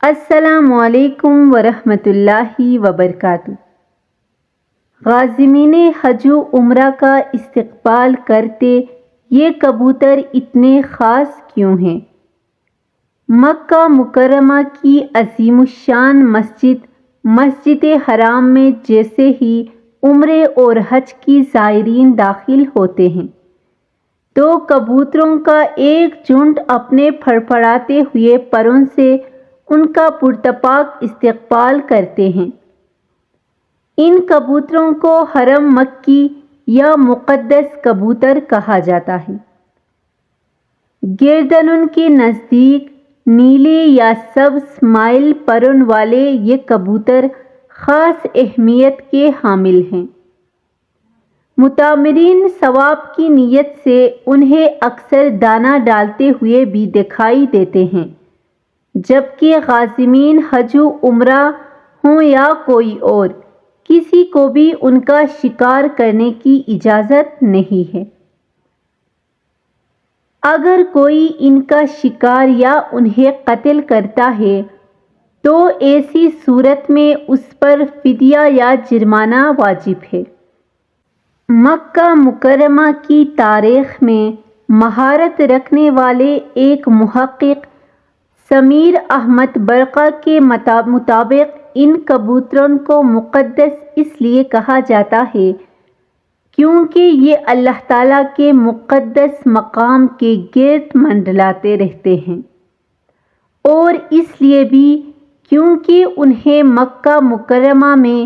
السلام علیکم ورحمۃ اللہ وبرکاتہ۔ عازمین حج و عمرہ کا استقبال کرتے یہ کبوتر اتنے خاص کیوں ہیں؟ مکہ مکرمہ کی عظیم الشان مسجد حرام میں جیسے ہی عمرے اور حج کی زائرین داخل ہوتے ہیں تو کبوتروں کا ایک جھنڈ اپنے پھڑپھڑاتے ہوئے پروں سے ان کا پرتپاک استقبال کرتے ہیں۔ ان کبوتروں کو حرم مکی یا مقدس کبوتر کہا جاتا ہے۔ گردن ان کے نزدیک نیلے یا سبز مائل پروں والے یہ کبوتر خاص اہمیت کے حامل ہیں۔ متعمرین ثواب کی نیت سے انہیں اکثر دانہ ڈالتے ہوئے بھی دکھائی دیتے ہیں، جبکہ عازمین حج و عمرہ ہوں یا کوئی اور، کسی کو بھی ان کا شکار کرنے کی اجازت نہیں ہے۔ اگر کوئی ان کا شکار یا انہیں قتل کرتا ہے تو ایسی صورت میں اس پر فدیہ یا جرمانہ واجب ہے۔ مکہ مکرمہ کی تاریخ میں مہارت رکھنے والے ایک محقق سمیر احمد برقہ کے مطابق ان کبوتروں کو مقدس اس لیے کہا جاتا ہے کیونکہ یہ اللہ تعالیٰ کے مقدس مقام کے گرد منڈلاتے رہتے ہیں، اور اس لیے بھی کیونکہ انہیں مکہ مکرمہ میں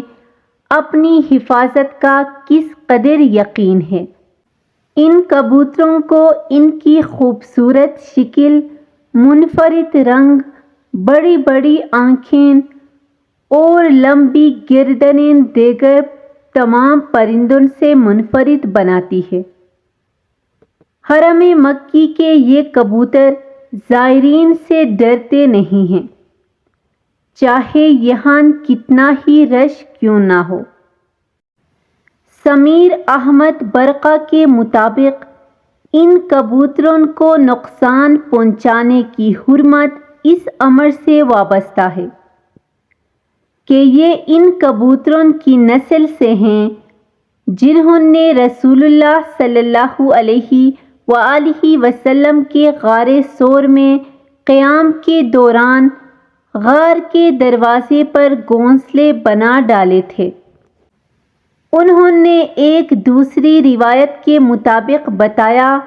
اپنی حفاظت کا کس قدر یقین ہے۔ ان کبوتروں کو ان کی خوبصورت شکل، منفرد رنگ، بڑی بڑی آنکھیں اور لمبی گردنیں دیگر تمام پرندوں سے منفرد بناتی ہے۔ حرم مکی کے یہ کبوتر زائرین سے ڈرتے نہیں ہیں، چاہے یہاں کتنا ہی رش کیوں نہ ہو۔ سمیر احمد برقہ کے مطابق ان کبوتروں کو نقصان پہنچانے کی حرمت اس امر سے وابستہ ہے کہ یہ ان کبوتروں کی نسل سے ہیں جنہوں نے رسول اللہ صلی اللہ علیہ وآلہ وسلم کے غار ثور میں قیام کے دوران غار کے دروازے پر گھونسلے بنا ڈالے تھے۔ انہوں نے ایک دوسری روایت کے مطابق بتایا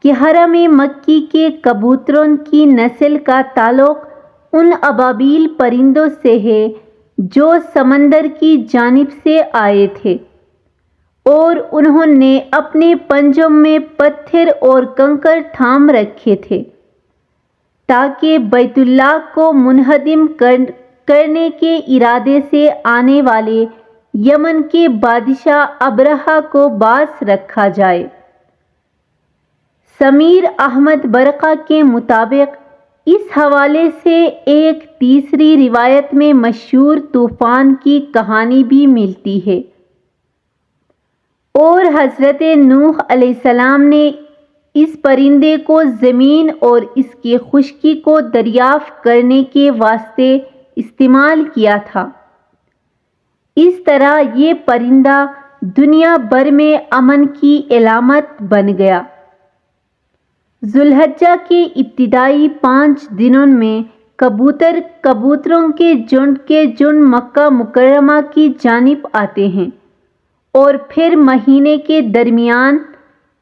کہ حرم مکی کے کبوتروں کی نسل کا تعلق ان ابابیل پرندوں سے ہے جو سمندر کی جانب سے آئے تھے، اور انہوں نے اپنے پنجوں میں پتھر اور کنکر تھام رکھے تھے تاکہ بیت اللہ کو منہدم کرنے کے ارادے سے آنے والے یمن کے بادشاہ ابرہہ کو باز رکھا جائے۔ سمیر احمد برقہ کے مطابق اس حوالے سے ایک تیسری روایت میں مشہور طوفان کی کہانی بھی ملتی ہے، اور حضرت نوح علیہ السلام نے اس پرندے کو زمین اور اس کی خشکی کو دریافت کرنے کے واسطے استعمال کیا تھا۔ اس طرح یہ پرندہ دنیا بھر میں امن کی علامت بن گیا۔ ذو الحجہ کے ابتدائی 5 دنوں میں کبوتروں کے جھنڈ مکہ مکرمہ کی جانب آتے ہیں اور پھر مہینے کے درمیان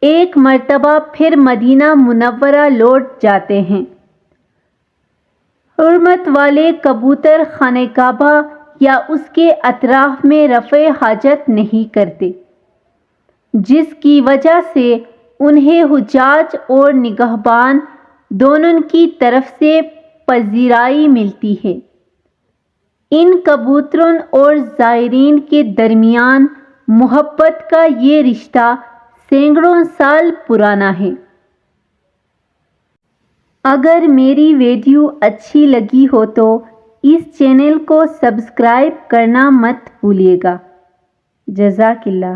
ایک مرتبہ پھر مدینہ منورہ لوٹ جاتے ہیں۔ حرمت والے کبوتر خانہ کعبہ یا اس کے اطراف میں رفع حاجت نہیں کرتے، جس کی وجہ سے انہیں حجاج اور نگہبان دونوں کی طرف سے پذیرائی ملتی ہے۔ ان کبوتروں اور زائرین کے درمیان محبت کا یہ رشتہ سینکڑوں سال پرانا ہے۔ اگر میری ویڈیو اچھی لگی ہو تو اس چینل کو سبسکرائب کرنا مت بھولیے گا۔ جزاک اللہ۔